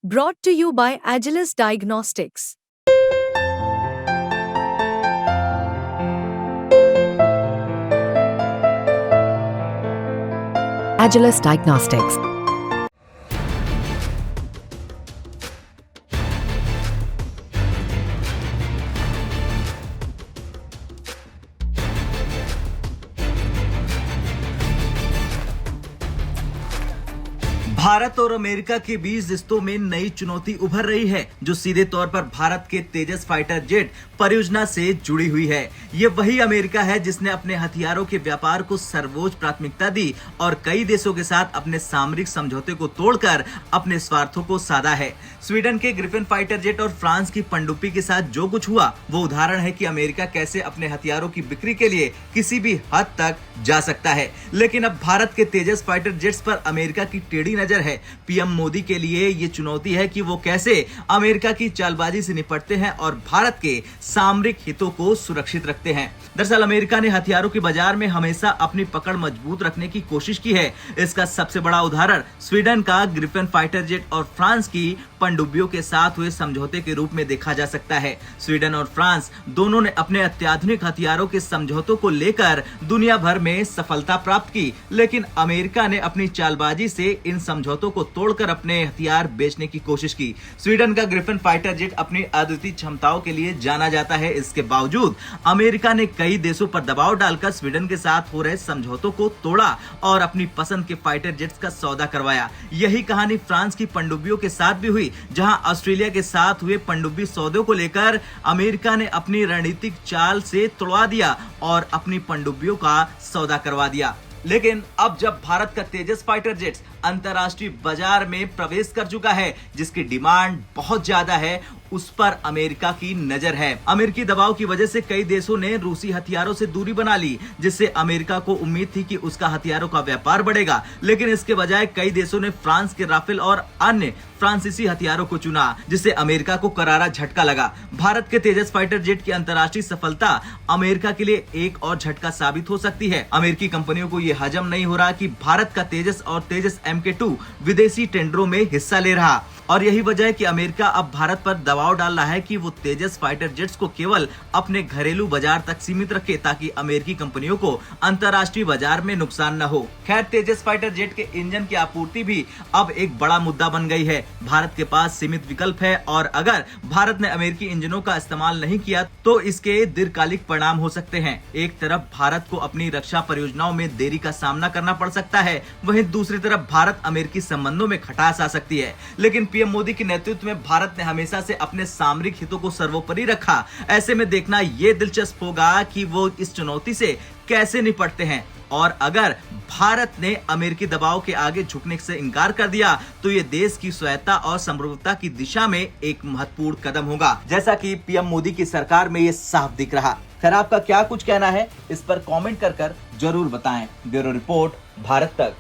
Brought to you by Agilus Diagnostics. Agilus Diagnostics. Bharat और America के बीच रिश्तों में नई चुनौती उभर रही है, जो सीधे तौर पर भारत के तेजस फाइटर जेट परियोजना से जुड़ी हुई है। ये वही अमेरिका है जिसने अपने हथियारों के व्यापार को सर्वोच्च प्राथमिकता दी और कई देशों के साथ अपने सामरिक समझौते को तोड़कर अपने स्वार्थों को साधा है। स्वीडन के ग्रिफिन फाइटर जेट और फ्रांस की पनडुब्बी के साथ जो कुछ हुआ वो उदाहरण है कि अमेरिका कैसे अपने हथियारों की बिक्री के लिए किसी भी हद तक जा सकता है। लेकिन अब भारत के तेजस फाइटर जेट्स पर अमेरिका की टेढ़ी नजर है। पीएम मोदी के लिए ये चुनौती है कि वो कैसे अमेरिका की चालबाजी से निपटते हैं और भारत के सामरिक हितों को सुरक्षित रखते हैं। दरअसल अमेरिका ने हथियारों के बाजार में हमेशा अपनी पकड़ मजबूत रखने की कोशिश की है। इसका सबसे बड़ा उदाहरण स्वीडन का ग्रिफिन फाइटर जेट और फ्रांस की पनडुब्बियों के साथ हुए समझौते के रूप में देखा जा सकता है। स्वीडन और फ्रांस दोनों ने अपने अत्याधुनिक हथियारों के समझौतों को लेकर दुनिया भर में सफलता प्राप्त की, लेकिन अमेरिका ने अपनी चालबाजी से इन समझौतों को तोड़कर अपने हथियार बेचने की कोशिश की। स्वीडन का ग्रिफिन फाइटर जेट अपनी अद्वितीय क्षमताओं के लिए जाना जाता है। इसके बावजूद अमेरिका ने कई देशों पर दबाव डालकर स्वीडन के साथ हो रहे समझौतों को तोड़ा और अपनी पसंद के फाइटर जेट्स का सौदा करवाया। यही कहानी फ्रांस की पनडुब्बियों के साथ भी हुई, जहां ऑस्ट्रेलिया के साथ हुए पनडुब्बी सौदों को लेकर अमेरिका ने अपनी रणनीतिक चाल से तोड़वा दिया और अपनी पनडुब्बियों का सौदा करवा दिया। लेकिन अब जब भारत का तेजस फाइटर जेट्स अंतरराष्ट्रीय बाजार में प्रवेश कर चुका है, जिसकी डिमांड बहुत ज्यादा है, उस पर अमेरिका की नजर है। अमेरिकी दबाव की वजह से कई देशों ने रूसी हथियारों से दूरी बना ली, जिससे अमेरिका को उम्मीद थी कि उसका हथियारों का व्यापार बढ़ेगा। लेकिन इसके बजाय कई देशों ने फ्रांस के राफेल और अन्य फ्रांसीसी हथियारों को चुना, जिससे अमेरिका को करारा झटका लगा। भारत के तेजस फाइटर जेट की अंतरराष्ट्रीय सफलता अमेरिका के लिए एक और झटका साबित हो सकती है। अमेरिकी कंपनियों को यह हजम नहीं हो रहा कि भारत का तेजस और तेजस MK2 विदेशी टेंडरों में हिस्सा ले रहा, और यही वजह है कि अमेरिका अब भारत पर दबाव डाल रहा है कि वो तेजस फाइटर जेट्स को केवल अपने घरेलू बाजार तक सीमित रखे, ताकि अमेरिकी कंपनियों को अंतरराष्ट्रीय बाजार में नुकसान न हो। खैर, तेजस फाइटर जेट के इंजन की आपूर्ति भी अब एक बड़ा मुद्दा बन गई है। भारत के पास सीमित विकल्प है और अगर भारत ने अमेरिकी इंजनों का इस्तेमाल नहीं किया तो इसके दीर्घकालिक परिणाम हो सकते हैं। एक तरफ भारत को अपनी रक्षा परियोजनाओं में देरी का सामना करना पड़ सकता है, वहीं दूसरी तरफ भारत अमेरिकी संबंधों में खटास आ सकती है। लेकिन पीएम मोदी के नेतृत्व में भारत ने हमेशा से अपने सामरिक हितों को सर्वोपरि रखा। ऐसे में देखना यह दिलचस्प होगा कि वो इस चुनौती से कैसे निपटते हैं, और अगर भारत ने अमेरिकी दबाव के आगे झुकने से इनकार कर दिया तो ये देश की स्वायत्तता और समृद्धता की दिशा में एक महत्वपूर्ण कदम होगा, जैसा कि पीएम मोदी की सरकार में ये साफ दिख रहा। खैर, आपका क्या कुछ कहना है इस पर कमेंट कर जरूर बताएं। ब्यूरो रिपोर्ट, भारत तक।